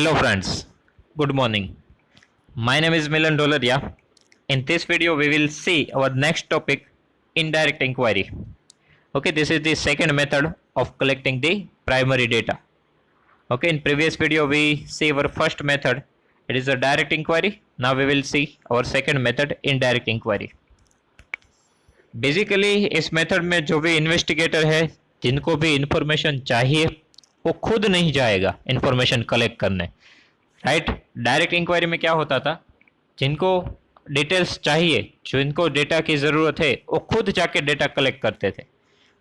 Hello friends, good morning. My name is Milan Dolaria. In this video we will see our next topic, indirect inquiry. Okay, this is the second method of collecting the primary data. Okay, in previous video we see our first method, it is a direct inquiry. Now we will see our second method, indirect inquiry. Basically इस method में जो भी investigator है, जिनको भी information चाहिए, वो खुद नहीं जाएगा इंफॉर्मेशन कलेक्ट करने, राइट। डायरेक्ट इंक्वायरी में क्या होता था, जिनको डिटेल्स चाहिए, जो इनको डेटा की ज़रूरत है, वो खुद जाके डेटा कलेक्ट करते थे।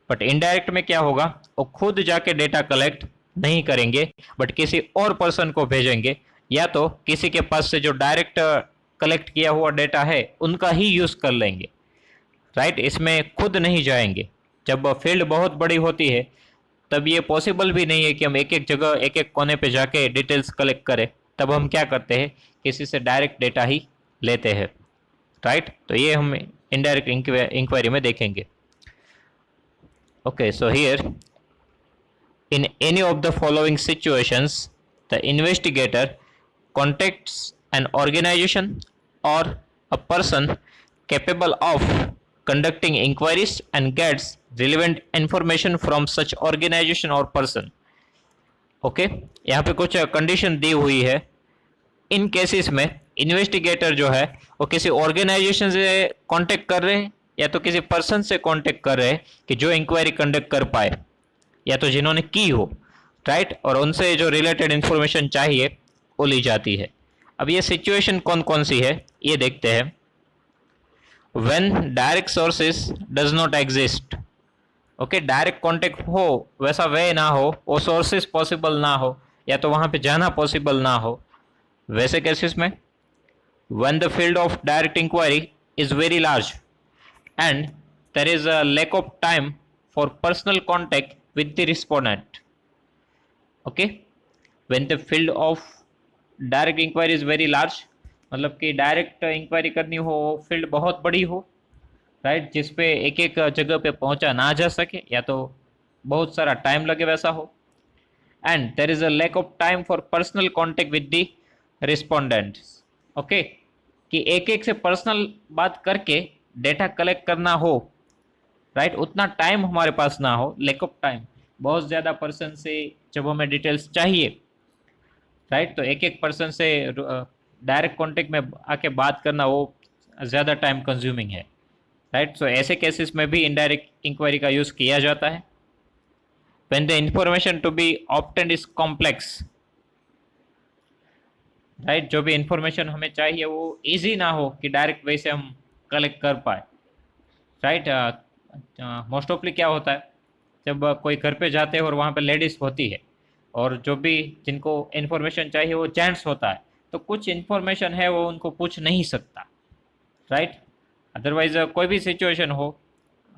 बट इनडायरेक्ट में क्या होगा, वो खुद जाके डेटा कलेक्ट नहीं करेंगे, बट किसी और पर्सन को भेजेंगे, या तो किसी के पास से जो डायरेक्ट कलेक्ट किया हुआ डेटा है उनका ही यूज़ कर लेंगे, राइट। इसमें खुद नहीं जाएंगे। जब फील्ड बहुत बड़ी होती है तब ये पॉसिबल भी नहीं है कि हम एक एक जगह एक एक कोने पे जाके डिटेल्स कलेक्ट करें। तब हम क्या करते हैं, किसी से डायरेक्ट डेटा ही लेते हैं, राइट। तो ये हम इनडायरेक्ट इंक्वायरी में देखेंगे। Okay, so here in any of the following situations the investigator contacts an organization or a person capable of conducting inquiries and gets relevant information from such organization or person. Okay, यहाँ पे कुछ condition दी हुई है। इन cases में investigator जो है वो किसी ऑर्गेनाइजेशन से कांटेक्ट कर रहे हैं, या तो किसी पर्सन से कांटेक्ट कर रहे हैं कि जो इंक्वायरी कंडक्ट कर पाए, या तो जिन्होंने की हो, राइट। और उनसे जो रिलेटेड इंफॉर्मेशन चाहिए वो ली जाती है। अब ये सिचुएशन कौन कौन सी है ये देखते हैं। When direct sources does not exist, okay, direct contact हो वैसा वे ना हो, वो सोर्सेस पॉसिबल ना हो, या तो वहां पे जाना पॉसिबल ना हो, वैसे केसेस में। When the field of direct inquiry is very large and there is a lack of time for personal contact with the respondent. Okay, when the field of direct inquiry is very large, मतलब कि direct inquiry करनी हो, field बहुत बड़ी हो, right, जिसपे एक एक जगह पे पहुंचा ना जा सके, या तो बहुत सारा टाइम लगे वैसा हो। And there is a lack of time for personal contact with the respondents. Okay, कि एक एक से पर्सनल बात करके डेटा कलेक्ट करना हो, राइट, उतना टाइम हमारे पास ना हो, लैक ऑफ टाइम। बहुत ज़्यादा पर्सन से जब हमें डिटेल्स चाहिए, राइट, तो एक एक पर्सन से डायरेक्ट कांटेक्ट में आके बात करना वो ज़्यादा टाइम कंज्यूमिंग है, राइट। सो ऐसे केसेस में भी इनडायरेक्ट इंक्वायरी का यूज़ किया जाता है। When the information to be obtained is complex, right, जो भी इंफॉर्मेशन हमें चाहिए वो इजी ना हो कि डायरेक्ट वे से हम कलेक्ट कर पाए, राइट। मोस्ट ऑफली क्या होता है, जब कोई घर पे जाते हैं और वहाँ पे लेडीज़ होती है, और जो भी जिनको इन्फॉर्मेशन चाहिए वो जेंट्स होता है, तो कुछ इन्फॉर्मेशन है वो उनको पूछ नहीं सकता, राइट। अदरवाइज कोई भी सिचुएशन हो,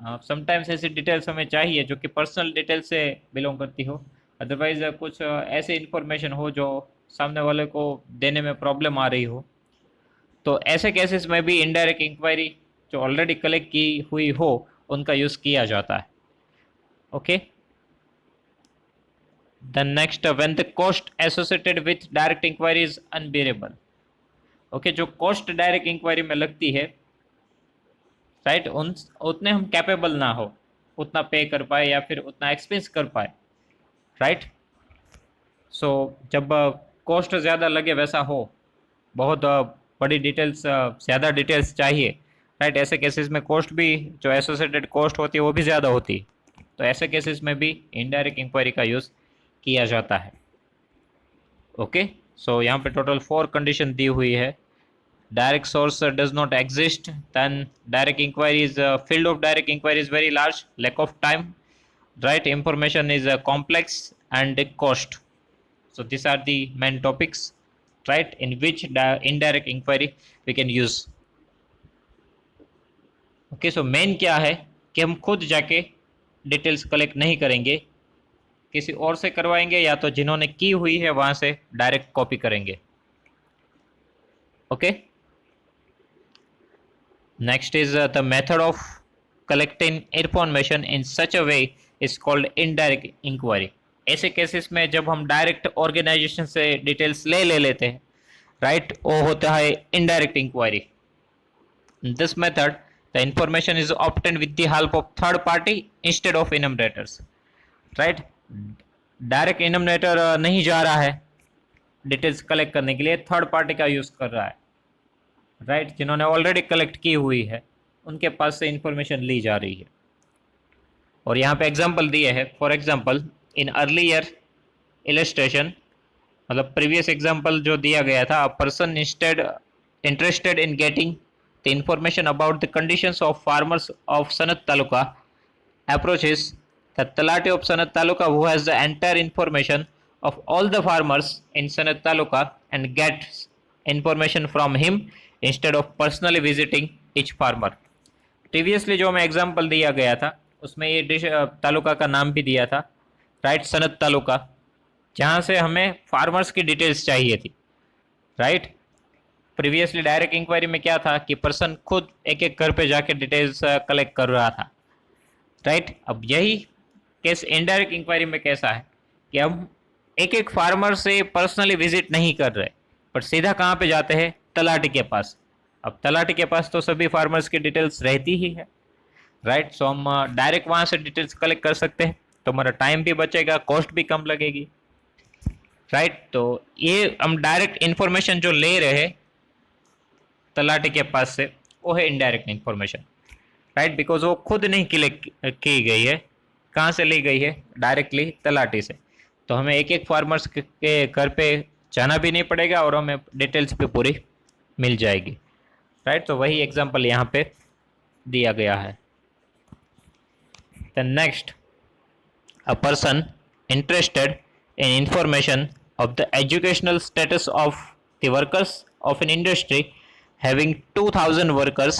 समटाइम्स ऐसी डिटेल्स हमें चाहिए जो कि पर्सनल डिटेल से बिलोंग करती हो। अदरवाइज कुछ ऐसे इन्फॉर्मेशन हो जो सामने वाले को देने में प्रॉब्लम आ रही हो, तो ऐसे केसेस में भी इनडायरेक्ट इंक्वायरी जो ऑलरेडी कलेक्ट की हुई हो उनका यूज़ किया जाता है। Okay, the next when the cost associated with direct inquiry is unbearable। Okay, जो कॉस्ट डायरेक्ट इंक्वायरी में लगती है, राइट, उन उतने हम कैपेबल ना हो, उतना पे कर पाए या फिर उतना एक्सपेंस कर पाए, राइट। सो जब कॉस्ट ज़्यादा लगे वैसा हो, बहुत बड़ी डिटेल्स, ज़्यादा डिटेल्स चाहिए, राइट, ऐसे केसेस में कॉस्ट भी जो एसोसिएटेड कॉस्ट होती है वो भी ज़्यादा होती है। तो ऐसे केसेस में भी इनडायरेक्ट इंक्वायरी का यूज़ किया जाता है। ओके, सो यहाँ पे टोटल 4 कंडीशन दी हुई है। Direct source does not exist, then direct inquiry is field of direct inquiry is very large, lack of time, right, information is complex and cost. So this are the main topics, right, in which indirect inquiry we can use. Okay, so main क्या है कि हम खुद जाके details collect नहीं करेंगे, किसी और से करवाएंगे, या तो जिन्होंने की हुई है वहां से डायरेक्ट कॉपी करेंगे। Okay, next is the method of collecting information in such a way is called indirect inquiry। ऐसे केसेस में जब हम डायरेक्ट ऑर्गेनाइजेशन से डिटेल्स ले लेते हैं, राइट, वो होता है indirect inquiry. In this method, the information is obtained with the help of third party instead of enumerators. Right? Direct enumerator नहीं जा रहा है डिटेल्स कलेक्ट करने के लिए, थर्ड पार्टी का यूज कर रहा है, राइट, जिन्होंने ऑलरेडी कलेक्ट की हुई है उनके पास से इंफॉर्मेशन ली जा रही है. और यहाँ पे एग्जांपल दिए है. For example in earlier illustration, मतलब प्रीवियस एग्जांपल जो दिया गया था, a person instead interested in getting the information about the conditions of farmers of Sanat Taluka approaches the Talati of Sanat Taluka, who has the entire information of all the farmers in Sanat Taluka, and gets information from him instead of personally visiting each farmer. Previously जो मैं example दिया गया था उसमें ये तालुका का नाम भी दिया था, राइट, सनत तालुका, जहाँ से हमें फार्मर्स की डिटेल्स चाहिए थी, राइट. प्रीवियसली डायरेक्ट इंक्वायरी में क्या था कि पर्सन खुद एक एक घर पे जाके डिटेल्स कलेक्ट कर रहा था, राइट. अब यही केस इनडायरेक्ट इंक्वायरी में कैसा है कि हम एक एक फार्मर से पर्सनली विजिट नहीं कर रहे, पर सीधा कहाँ पे जाते हैं, तलाटी के पास. अब तलाटी के पास तो सभी फार्मर्स की डिटेल्स रहती ही है, राइट. सो हम डायरेक्ट वहाँ से डिटेल्स कलेक्ट कर सकते हैं, तो हमारा टाइम भी बचेगा, कॉस्ट भी कम लगेगी, राइट. तो ये हम डायरेक्ट इन्फॉर्मेशन जो ले रहे हैं तलाटी के पास से, वो है इनडायरेक्ट इन्फॉर्मेशन, राइट, बिकॉज वो खुद नहीं कलेक्ट की गई है. कहाँ से ली गई है, डायरेक्टली तलाटी से. तो हमें एक एक फार्मर्स के घर पे जाना भी नहीं पड़ेगा और हमें डिटेल्स भी पूरी मिल जाएगी, राइट. तो वही एग्जांपल यहाँ पे दिया गया है. The next, a person interested in information of the educational status of the workers of an industry having 2000 workers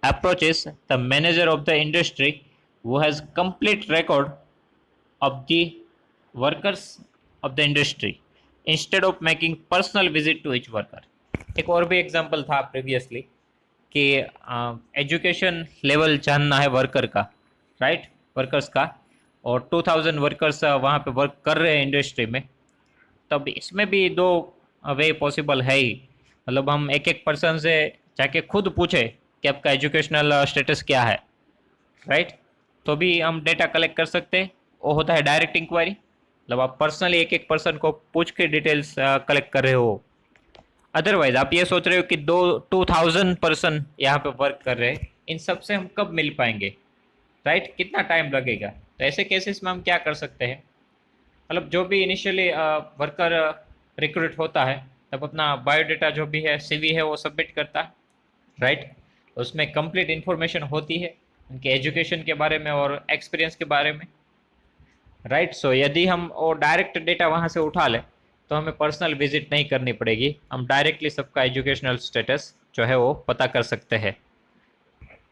approaches the manager of the industry, who has complete record of the workers of the industry, instead of making personal visit to each worker. एक और भी example था previously कि education level जानना है worker का, right, workers का, और 2000 वर्कर्स वहाँ पे वर्क कर रहे हैं इंडस्ट्री में. तब इसमें भी दो वे पॉसिबल है ही, मतलब हम एक एक पर्सन से जाके खुद पूछे कि आपका एजुकेशनल स्टेटस क्या है, राइट. तो भी हम डेटा कलेक्ट कर सकते हैं, वो होता है डायरेक्ट इंक्वायरी. मतलब आप पर्सनली एक एक पर्सन को पूछ के डिटेल्स कलेक्ट कर रहे हो. अदरवाइज आप ये सोच रहे हो कि 2000 पर्सन यहाँ पे वर्क कर रहे हैं, इन सब से हम कब मिल पाएंगे, राइट, कितना टाइम लगेगा. तो ऐसे केसेस में हम क्या कर सकते हैं, मतलब जो भी इनिशियली वर्कर रिक्रूट होता है तब अपना बायोडाटा जो भी है, सीवी है, वो सबमिट करता है, राइट. उसमें कंप्लीट इन्फॉर्मेशन होती है उनके एजुकेशन के बारे में और एक्सपीरियंस के बारे में, राइट. सो यदि हम वो डायरेक्ट डेटा वहाँ से उठा लें तो हमें पर्सनल विजिट नहीं करनी पड़ेगी, हम डायरेक्टली सबका एजुकेशनल स्टेटस जो है वो पता कर सकते हैं,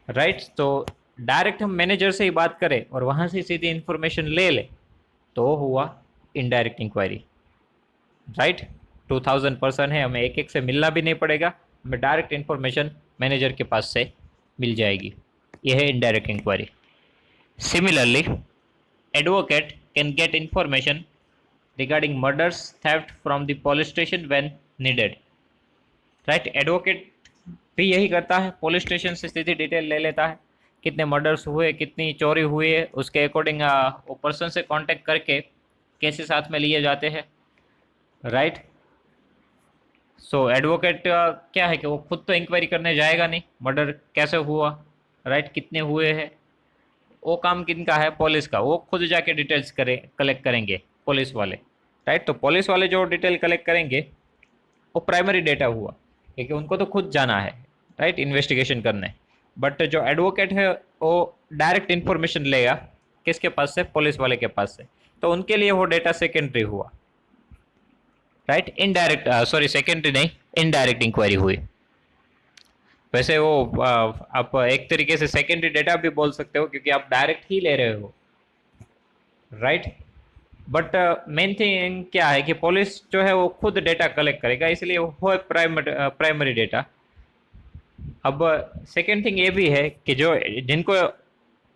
राइट. तो डायरेक्ट हम मैनेजर से ही बात करें और वहाँ से सीधी इन्फॉर्मेशन ले लें तो हुआ इनडायरेक्ट इंक्वायरी, राइट. 2000 पर्सन है, हमें एक एक से मिलना भी नहीं पड़ेगा, हमें डायरेक्ट इन्फॉर्मेशन मैनेजर के पास से मिल जाएगी. यह है indirect inquiry. Similarly advocate can get information regarding murders, theft from the police station when needed, right. Advocate भी यही करता है, पुलिस स्टेशन से सीधी डिटेल ले लेता है, कितने मर्डर्स हुए, कितनी चोरी हुई है, उसके अकॉर्डिंग वो पर्सन से कांटेक्ट करके केसेस साथ में लिए जाते हैं, राइट. सो एडवोकेट क्या है कि वो खुद तो इंक्वायरी करने जाएगा नहीं, मर्डर कैसे हुआ, राइट, कितने हुए हैं, वो काम किनका है, पुलिस का. वो खुद जाके डिटेल्स कलेक्ट करेंगे पुलिस वाले, राइट. तो पुलिस वाले जो डिटेल कलेक्ट करेंगे वो प्राइमरी डेटा हुआ, क्योंकि उनको तो खुद जाना है, राइट, इन्वेस्टिगेशन करने. बट जो एडवोकेट है वो डायरेक्ट इन्फॉर्मेशन लेगा किसके पास से, पुलिस वाले के पास से, तो उनके लिए वो डेटा सेकेंडरी हुआ, राइट. इनडायरेक्ट, सॉरी, सेकेंडरी नहीं, इनडायरेक्ट इंक्वायरी हुई. वैसे वो आप एक तरीके से सेकेंडरी डेटा भी बोल सकते हो क्योंकि आप डायरेक्ट ही ले रहे हो, राइट. बट मेन थिंग क्या है कि पुलिस जो है वो खुद डेटा कलेक्ट करेगा, इसलिए वो है प्राइमरी डेटा. अब सेकेंड थिंग ये भी है कि जो जिनको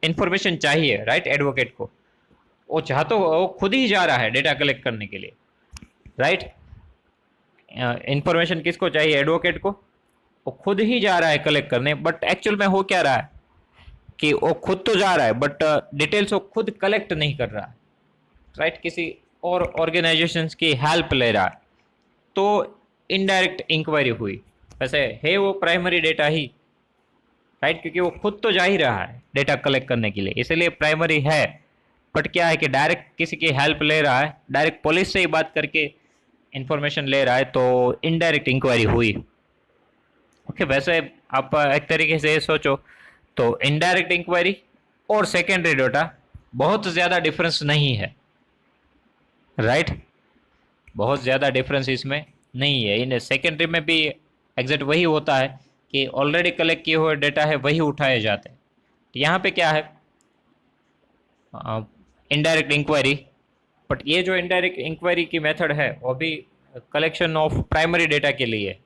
इन्फॉर्मेशन चाहिए, राइट, एडवोकेट को, वो खुद ही जा रहा है डेटा कलेक्ट करने के लिए, राइट। इंफॉर्मेशन किसको चाहिए? एडवोकेट को। वो खुद ही जा रहा है कलेक्ट करने, बट एक्चुअल में हो क्या रहा है कि वो खुद तो जा रहा है बट डिटेल्स वो खुद कलेक्ट नहीं कर रहा है, राइट। किसी और ऑर्गेनाइजेशंस की हेल्प ले रहा है, तो इनडायरेक्ट इंक्वायरी हुई। वैसे है वो प्राइमरी डेटा ही, राइट, क्योंकि वो खुद तो जा ही रहा है डेटा कलेक्ट करने के लिए, इसलिए प्राइमरी है। बट क्या है कि डायरेक्ट किसी की हेल्प ले रहा है, डायरेक्ट पुलिस से ही बात करके इंफॉर्मेशन ले रहा है, तो इनडायरेक्ट इंक्वायरी हुई। ओके, वैसे आप एक तरीके से सोचो तो इनडायरेक्ट इंक्वायरी और सेकेंडरी डेटा बहुत ज़्यादा डिफरेंस नहीं है, राइट। बहुत ज़्यादा डिफरेंस इसमें नहीं है। इन सेकेंडरी में भी एग्जैक्ट वही होता है कि ऑलरेडी कलेक्ट किए हुए डेटा है वही उठाए जाते हैं। तो यहाँ पे क्या है, इनडायरेक्ट इंक्वायरी। बट ये जो इनडायरेक्ट इंक्वायरी की मेथड है वो भी कलेक्शन ऑफ प्राइमरी डेटा के लिए,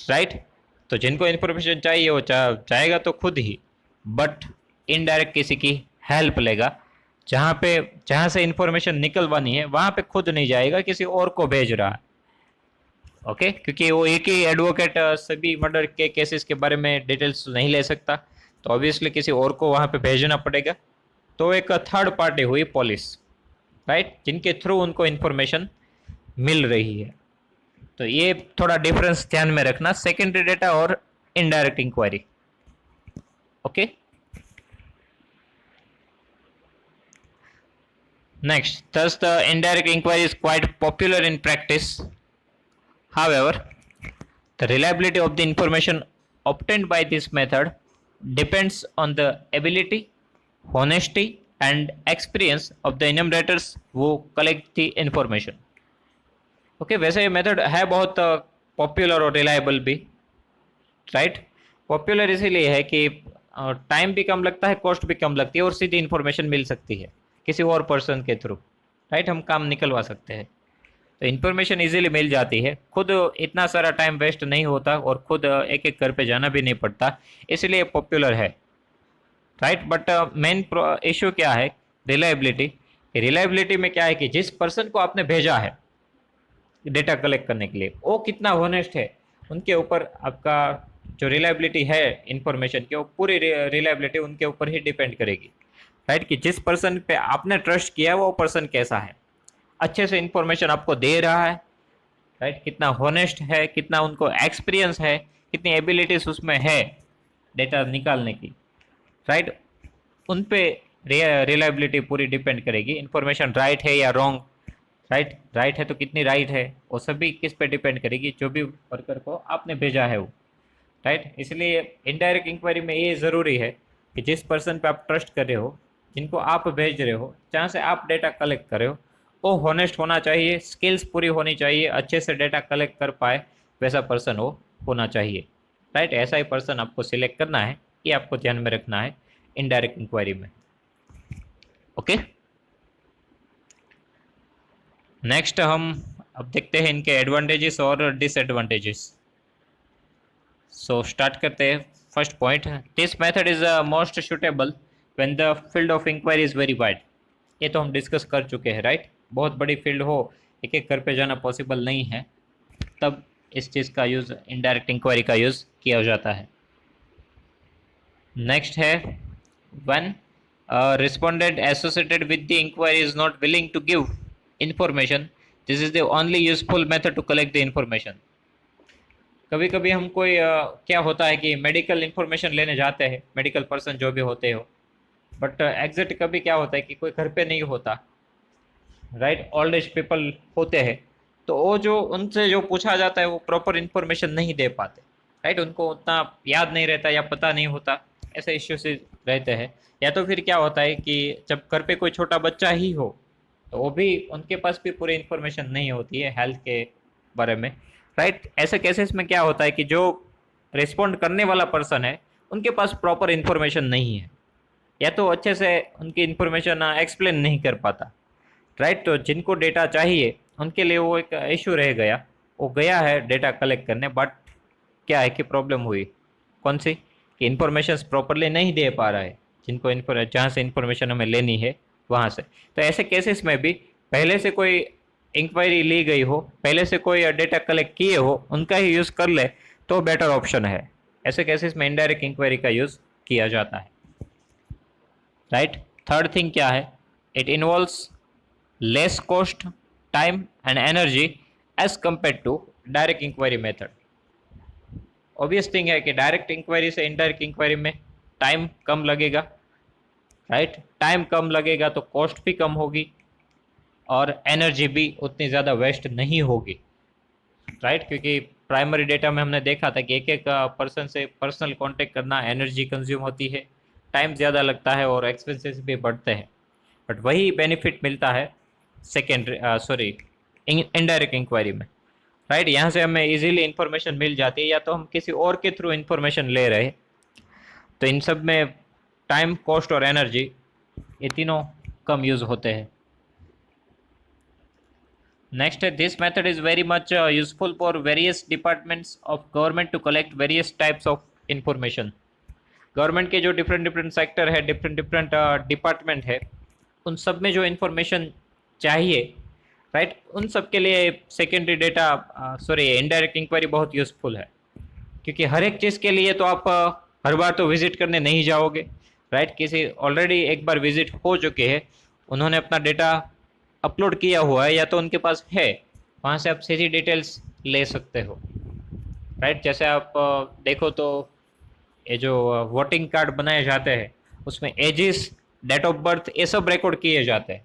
राइट। तो जिनको इन्फॉर्मेशन चाहिए वो चाहेगा तो खुद ही, बट इनडायरेक्ट किसी की हेल्प लेगा। जहाँ से इन्फॉर्मेशन निकलवानी है वहाँ पे खुद नहीं जाएगा, किसी और को भेज रहा है। ओके, क्योंकि वो एक ही एडवोकेट सभी मर्डर के केसेस के बारे में डिटेल्स नहीं ले सकता, तो ऑब्वियसली किसी और को वहाँ पे भेजना पड़ेगा। तो एक थर्ड पार्टी हुई पुलिस, राइट, जिनके थ्रू उनको इन्फॉर्मेशन मिल रही है। तो ये थोड़ा डिफरेंस ध्यान में रखना, सेकेंडरी डेटा और indirect inquiry. Okay, next, thus the indirect inquiry is quite popular in practice. However, the reliability of the information obtained by this method depends on the ability, honesty, and experience of the enumerators who collect the information. Okay, वैसे ये method है बहुत popular और reliable भी, right. Popular इसीलिए है कि time भी कम लगता है, कॉस्ट भी कम लगती है, और सीधी इन्फॉर्मेशन मिल सकती है किसी और पर्सन के थ्रू, राइट। हम काम निकलवा सकते हैं, तो इन्फॉर्मेशन इजीली मिल जाती है, खुद इतना सारा टाइम वेस्ट नहीं होता और खुद एक एक घर पे जाना भी नहीं पड़ता, इसलिए पॉपुलर है, राइट। बट मेन इशू क्या है? रिलायबिलिटी। रिलायबिलिटी में क्या है कि जिस पर्सन को आपने भेजा है डेटा कलेक्ट करने के लिए वो कितना होनेस्ट है, उनके ऊपर आपका जो रिलायबिलिटी है इंफॉर्मेशन की, वो पूरी रिलायबिलिटी उनके ऊपर ही डिपेंड करेगी, राइट। कि जिस पर्सन पे आपने ट्रस्ट किया वो पर्सन कैसा है, अच्छे से इंफॉर्मेशन आपको दे रहा है, राइट, कितना होनेस्ट है, कितना उनको एक्सपीरियंस है, कितनी एबिलिटीज उसमें है डेटा निकालने की, राइट। उन पे रिलायबिलिटी पूरी डिपेंड करेगी। इंफॉर्मेशन राइट है या रॉन्ग, राइट है तो कितनी राइट है, वो सभी किस पे डिपेंड करेगी? जो भी वर्कर को आपने भेजा है वो, राइट। इसलिए इनडायरेक्ट इंक्वायरी में ये ज़रूरी है कि जिस पर्सन पे आप ट्रस्ट कर रहे हो, जिनको आप भेज रहे हो, जहाँ से आप डेटा कलेक्ट कर रहे हो, वो होनेस्ट होना चाहिए, स्किल्स पूरी होनी चाहिए, अच्छे से डेटा कलेक्ट कर पाए वैसा पर्सन वो होना चाहिए, राइट। ऐसा ही पर्सन आपको सिलेक्ट करना है, ये आपको ध्यान में रखना है इनडायरेक्ट इंक्वायरी में। ओके, नेक्स्ट हम अब देखते हैं इनके एडवांटेजेस और डिसएडवांटेजेस। सो स्टार्ट करते हैं। First point, this method is most suitable when the field of inquiry is very wide. ये तो हम डिस्कस कर चुके हैं, राइट। बहुत बड़ी फील्ड हो, एक एक घर पे जाना पॉसिबल नहीं है, तब इस चीज़ का यूज़, इनडायरेक्ट इंक्वायरी का यूज़ किया जाता है। नेक्स्ट है, one respondent associated with the inquiry is not willing to give information, this is the only useful method to collect the information. कभी कभी हम कोई क्या होता है कि मेडिकल इंफॉर्मेशन लेने जाते हैं, मेडिकल पर्सन जो भी होते हो, बट एग्जैक्ट कभी क्या होता है कि कोई घर पे नहीं होता, राइट, ओल्ड एज पीपल होते हैं, तो वो जो उनसे जो पूछा जाता है वो प्रॉपर इंफॉर्मेशन नहीं दे पाते, राइट। उनको उतना याद नहीं रहता या पता नहीं होता, ऐसे इश्यूज रहते हैं। या तो फिर क्या होता है कि जब घर पे कोई छोटा बच्चा ही हो तो वो भी, उनके पास भी पूरी इंफॉर्मेशन नहीं होती है हेल्थ के बारे में, राइट। ऐसे केसेस में क्या होता है कि जो रिस्पॉन्ड करने वाला पर्सन है उनके पास प्रॉपर इंफॉर्मेशन नहीं है, या तो अच्छे से उनकी इंफॉर्मेशन एक्सप्लेन नहीं कर पाता, राइट। तो जिनको डेटा चाहिए उनके लिए वो एक इशू रह गया, वो गया है डेटा कलेक्ट करने, बट क्या है कि प्रॉब्लम हुई, कौन सी, कि इन्फॉर्मेशन प्रॉपरली नहीं दे पा रहा है, जिनको जहाँ से इन्फॉर्मेशन हमें लेनी है वहाँ से। तो ऐसे केसेस में भी पहले से कोई इंक्वायरी ली गई हो, पहले से कोई डेटा कलेक्ट किए हो, उनका ही यूज़ कर ले तो बेटर ऑप्शन है। ऐसे केसेस में इनडायरेक्ट इंक्वायरी का यूज़ किया जाता है, राइट। थर्ड थिंग क्या है, it involves less cost, time and energy as compare to direct inquiry method. Obvious thing है कि डायरेक्ट इंक्वायरी से इनडायरेक्ट इंक्वायरी में टाइम कम लगेगा, राइट। टाइम कम लगेगा तो कॉस्ट भी कम होगी और एनर्जी भी उतनी ज़्यादा वेस्ट नहीं होगी, राइट। क्योंकि प्राइमरी डेटा में हमने देखा था कि एक एक पर्सन से पर्सनल कांटेक्ट करना एनर्जी कंज्यूम होती है, टाइम ज़्यादा लगता है और एक्सपेंसेस भी बढ़ते हैं। बट वही बेनिफिट मिलता है सेकेंडरी इनडायरेक्ट इंक्वायरी में, राइट। यहाँ से हमें इजीली इंफॉर्मेशन मिल जाती है, या तो हम किसी और के थ्रू इंफॉर्मेशन ले रहे हैं, तो इन सब में टाइम, कॉस्ट और एनर्जी ये तीनों कम यूज़ होते हैं। नेक्स्ट है, this method is very much useful for various departments of government to collect various types of information. Government के जो डिफरेंट डिफरेंट सेक्टर है, डिफरेंट डिफरेंट डिपार्टमेंट है, उन सब में जो इन्फॉर्मेशन चाहिए, राइट, उन सब के लिए सेकेंडरी डेटा इनडायरेक्ट इंक्वायरी बहुत यूज़फुल है। क्योंकि हर एक चीज़ के लिए तो आप हर बार तो विजिट करने नहीं जाओगे, राइट। किसी ऑलरेडी एक बार विजिट हो चुके हैं, उन्होंने अपना डेटा अपलोड किया हुआ है या तो उनके पास है, वहाँ से आप सीधी डिटेल्स ले सकते हो, राइट। जैसे आप देखो तो ये जो वोटिंग कार्ड बनाए जाते हैं उसमें एजिस, डेट ऑफ बर्थ, ये सब रिकॉर्ड किए जाते हैं,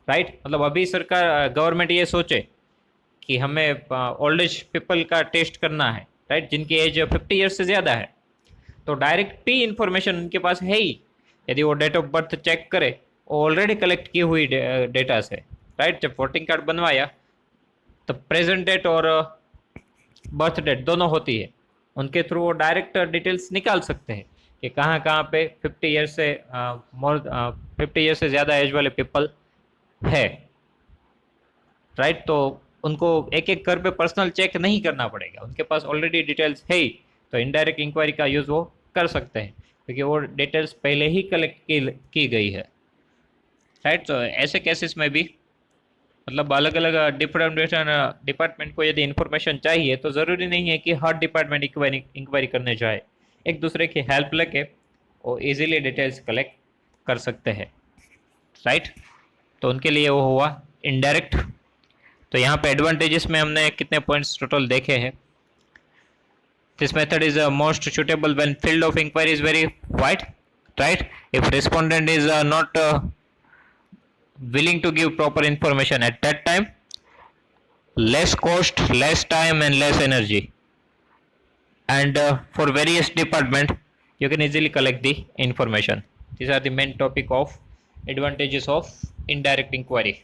राइट। मतलब अभी सरकार गवर्नमेंट ये सोचे कि हमें ओल्ड एज पीपल का टेस्ट करना है, राइट, जिनकी एज 50 ईयर्स से ज़्यादा है, तो डायरेक्ट ही इंफॉर्मेशन उनके पास है ही। यदि वो डेट ऑफ बर्थ चेक करे, वो ऑलरेडी कलेक्ट की हुई डेटा से, राइट। जब वोटिंग कार्ड बनवाया तो प्रेजेंट डेट और बर्थ डेट दोनों होती है, उनके थ्रू वो डायरेक्ट डिटेल्स निकाल सकते हैं कि कहाँ कहाँ पे 50 ईयर्स से 50 ईयर्स से ज़्यादा एज वाले पीपल है, राइट। तो उनको एक एक घर पे पर्सनल चेक नहीं करना पड़ेगा, उनके पास ऑलरेडी डिटेल्स है ही, तो इनडायरेक्ट इंक्वायरी का यूज़ वो कर सकते हैं क्योंकि वो डिटेल्स पहले ही कलेक्ट की गई है, राइट। तो ऐसे केसेस में भी मतलब अलग अलग डिफरेंट डिपार्टमेंट को यदि इंफॉर्मेशन चाहिए तो ज़रूरी नहीं है कि हर डिपार्टमेंट इंक्वायरी करने जाए, एक दूसरे की हेल्प लेके वो इजीली डिटेल्स कलेक्ट कर सकते हैं, राइट। तो उनके लिए वो हुआ इनडायरेक्ट। तो यहाँ पे एडवांटेजेस में हमने कितने पॉइंट्स टोटल देखे हैं। This method is most suitable when field of inquiry is very wide, right. If respondent is not willing to give proper information at that time, less cost, less time and less energy, and for various department you can easily collect the information. These are the main topic of advantages of indirect inquiry.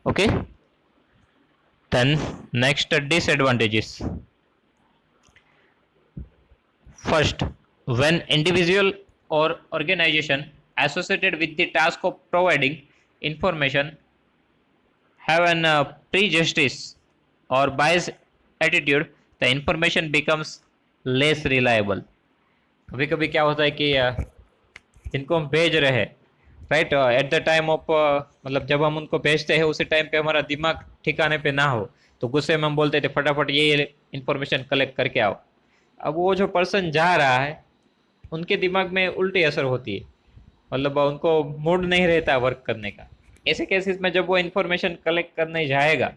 Okay, then next disadvantages. First, when individual or organization associated with the task of providing information have an prejudice or biased attitude, the information becomes less reliable. कभी कभी क्या होता है कि जिनको हम भेज रहे हैं, right, at the time of मतलब जब हम उनको भेजते हैं उसी टाइम पे हमारा दिमाग ठिकाने पे ना हो, तो गुस्से में हम बोलते थे फटाफट ये इंफॉर्मेशन कलेक्ट करके आओ। अब वो जो पर्सन जा रहा है उनके दिमाग में उल्टी असर होती है, मतलब उनको मूड नहीं रहता वर्क करने का। ऐसे केसेस में जब वो इन्फॉर्मेशन कलेक्ट करने जाएगा,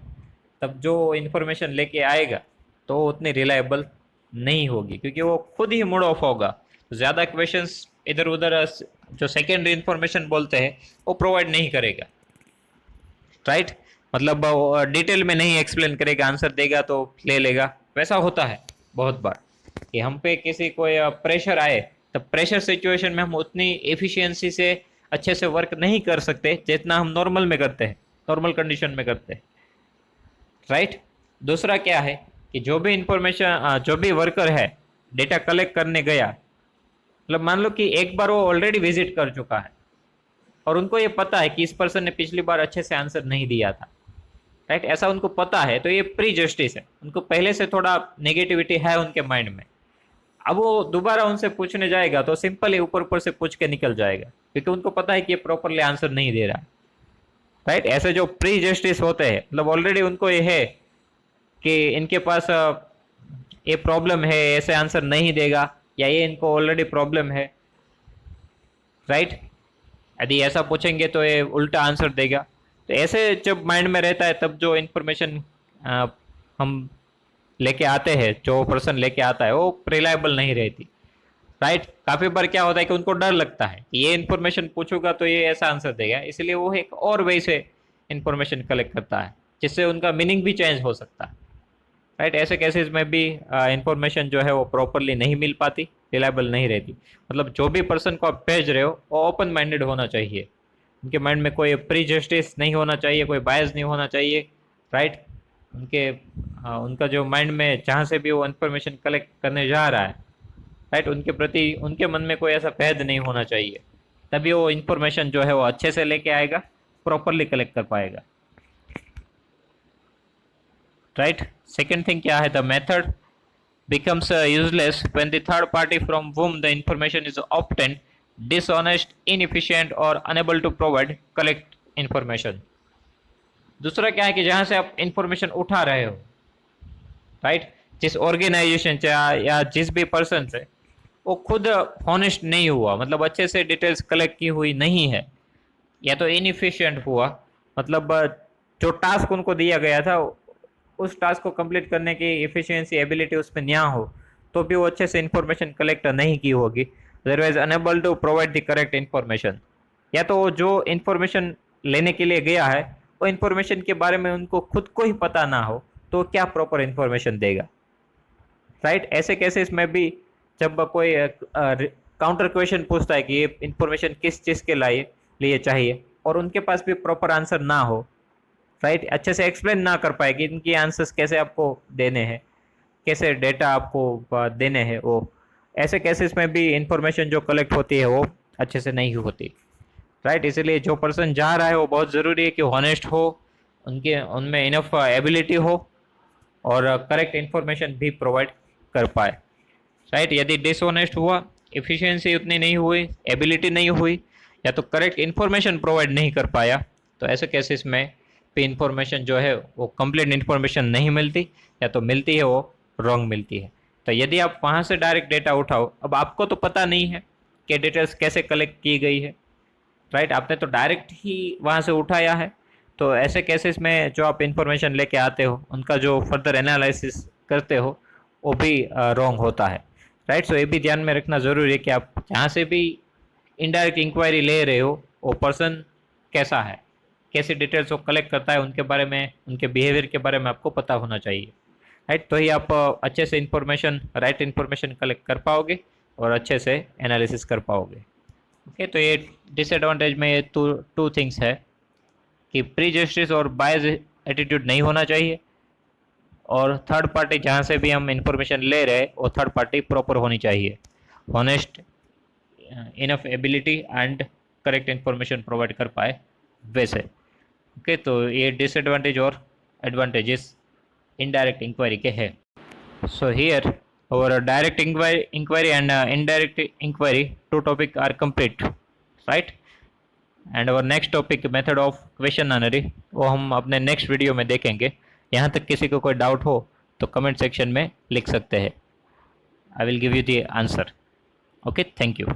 तब जो इन्फॉर्मेशन लेके आएगा तो उतनी रिलायबल नहीं होगी क्योंकि वो खुद ही मूड ऑफ होगा। तो ज़्यादा क्वेश्चंस इधर उधर जो सेकेंडरी इन्फॉर्मेशन बोलते हैं वो प्रोवाइड नहीं करेगा, राइट। मतलब डिटेल में नहीं एक्सप्लेन करेगा, आंसर देगा तो ले लेगा। वैसा होता है बहुत बार कि हम पे किसी कोई प्रेशर आए, तो प्रेशर सिचुएशन में हम उतनी एफिशिएंसी से अच्छे से वर्क नहीं कर सकते जितना हम नॉर्मल में करते हैं, नॉर्मल कंडीशन में करते हैं, राइट। दूसरा क्या है कि जो भी इंफॉर्मेशन जो भी वर्कर है डेटा कलेक्ट करने गया, मतलब मान लो कि एक बार वो ऑलरेडी विजिट कर चुका है और उनको ये पता है कि इस पर्सन ने पिछली बार अच्छे से आंसर नहीं दिया था, राइट, ऐसा उनको पता है, तो ये प्री जस्टिस है, उनको पहले से थोड़ा नेगेटिविटी है उनके माइंड में। अब वो दोबारा उनसे पूछने जाएगा तो सिंपल ही ऊपर ऊपर से पूछ के निकल जाएगा, क्योंकि उनको पता है कि ये प्रॉपरली आंसर नहीं दे रहा। राइट, ऐसे जो प्री जस्टिस होते हैं, मतलब ऑलरेडी उनको ये है कि इनके पास ये प्रॉब्लम है, ऐसे आंसर नहीं देगा, या ये इनको ऑलरेडी प्रॉब्लम है। राइट, यदि ऐसा पूछेंगे तो ये उल्टा आंसर देगा। तो ऐसे जब माइंड में रहता है तब जो इंफॉर्मेशन हम लेके आते हैं, जो पर्सन लेके आता है, वो रिलायबल नहीं रहती। राइट, काफी बार क्या होता है कि उनको डर लगता है कि ये इन्फॉर्मेशन पूछूंगा तो ये ऐसा आंसर देगा, इसलिए वो एक और वे से इंफॉर्मेशन कलेक्ट करता है, जिससे उनका मीनिंग भी चेंज हो सकता है। राइट, ऐसे केसेस में भी इंफॉर्मेशन जो है वो प्रॉपरली नहीं मिल पाती, रिलायबल नहीं रहती। मतलब जो भी पर्सन को आप भेज रहे हो वो ओपन माइंडेड होना चाहिए, उनके माइंड में कोई प्री जस्टिस नहीं होना चाहिए, कोई बायस नहीं होना चाहिए। राइट, उनका जो माइंड में जहाँ से भी वो इंफॉर्मेशन कलेक्ट करने जा रहा है, राइट, उनके प्रति उनके मन में कोई ऐसा भेद नहीं होना चाहिए, तभी वो इंफॉर्मेशन जो है वो अच्छे से लेके आएगा, प्रॉपरली कलेक्ट कर पाएगा। राइट, सेकेंड थिंग क्या है, the method becomes useless when the third party from whom the information is obtained dishonest, inefficient or unable to provide correct information। दूसरा क्या है कि जहां से आप इंफॉर्मेशन उठा रहे हो, राइट, जिस ऑर्गेनाइजेशन से या जिस भी पर्सन से, वो खुद हॉनेस्ट नहीं हुआ, मतलब अच्छे से डिटेल्स कलेक्ट की हुई नहीं है, या तो इनएफिशिएंट हुआ, मतलब जो टास्क उनको दिया गया था उस टास्क को कंप्लीट करने की एफिशिएंसी एबिलिटी उसमें ना हो, तो भी वो अच्छे से इंफॉर्मेशन कलेक्ट नहीं की होगी। Otherwise unable to provide the correct information, या तो जो इंफॉर्मेशन लेने के लिए गया है वो इंफॉर्मेशन के बारे में उनको खुद को ही पता ना हो, तो क्या प्रॉपर इंफॉर्मेशन देगा। राइट, ऐसे केसेस में भी जब कोई काउंटर क्वेश्चन पूछता है कि ये इंफॉर्मेशन किस चीज़ के लिए चाहिए, और उनके पास भी प्रॉपर आंसर ना हो, राइट, अच्छे से एक्सप्लेन ना कर पाए कि इनकी आंसर्स कैसे आपको देने हैं, कैसे डेटा आपको देने हैं, वो ऐसे केसेस में भी इंफॉर्मेशन जो कलेक्ट होती है वो अच्छे से नहीं होती। राइट, इसलिए जो पर्सन जा रहा है वो बहुत ज़रूरी है कि हॉनेस्ट हो, उनके उनमें इनफ एबिलिटी हो, और करेक्ट इंफॉर्मेशन भी प्रोवाइड कर पाए। राइट, यदि डिसऑनेस्ट हुआ, एफिशिएंसी उतनी नहीं हुई, एबिलिटी नहीं हुई, या तो करेक्ट इंफॉर्मेशन प्रोवाइड नहीं कर पाया, तो ऐसे केसेस में भी इंफॉर्मेशन जो है वो कंप्लीट इंफॉर्मेशन नहीं मिलती, या तो मिलती है वो रॉन्ग मिलती है। तो यदि आप वहाँ से डायरेक्ट डेटा उठाओ, अब आपको तो पता नहीं है कि डिटेल्स कैसे कलेक्ट की गई है, राइट, आपने तो डायरेक्ट ही वहाँ से उठाया है, तो ऐसे केसेस में जो आप इंफॉर्मेशन लेके आते हो, उनका जो फर्दर एनालिसिस करते हो वो भी रॉन्ग होता है। राइट, सो ये भी ध्यान में रखना ज़रूरी है कि आप जहाँ से भी इनडायरेक्ट इंक्वायरी ले रहे हो वो पर्सन कैसा है, कैसी डिटेल्स वो कलेक्ट करता है, उनके बारे में, उनके बिहेवियर के बारे में आपको पता होना चाहिए। राइट, तो ही आप अच्छे से इंफॉर्मेशन, राइट इंफॉर्मेशन कलेक्ट कर पाओगे और अच्छे से एनालिसिस कर पाओगे। ओके, तो ये डिसएडवांटेज में ये टू थिंग्स है कि प्री जस्टिस और बायस एटीट्यूड नहीं होना चाहिए, और थर्ड पार्टी जहाँ से भी हम इंफॉर्मेशन ले रहे हैं वो थर्ड पार्टी प्रॉपर होनी चाहिए, honest, enough ability and correct information provide कर पाए वैसे। ओके, तो ये डिसएडवांटेज और एडवांटेजेस इनडायरेक्ट इंक्वायरी के हैं। So here our direct inquiry and indirect inquiry two topic are complete, right, and our next topic method of questionnaire वो हम अपने नेक्स्ट वीडियो में देखेंगे। यहाँ तक किसी को कोई डाउट हो तो कमेंट सेक्शन में लिख सकते हैं, I will give you the answer. Okay, thank you.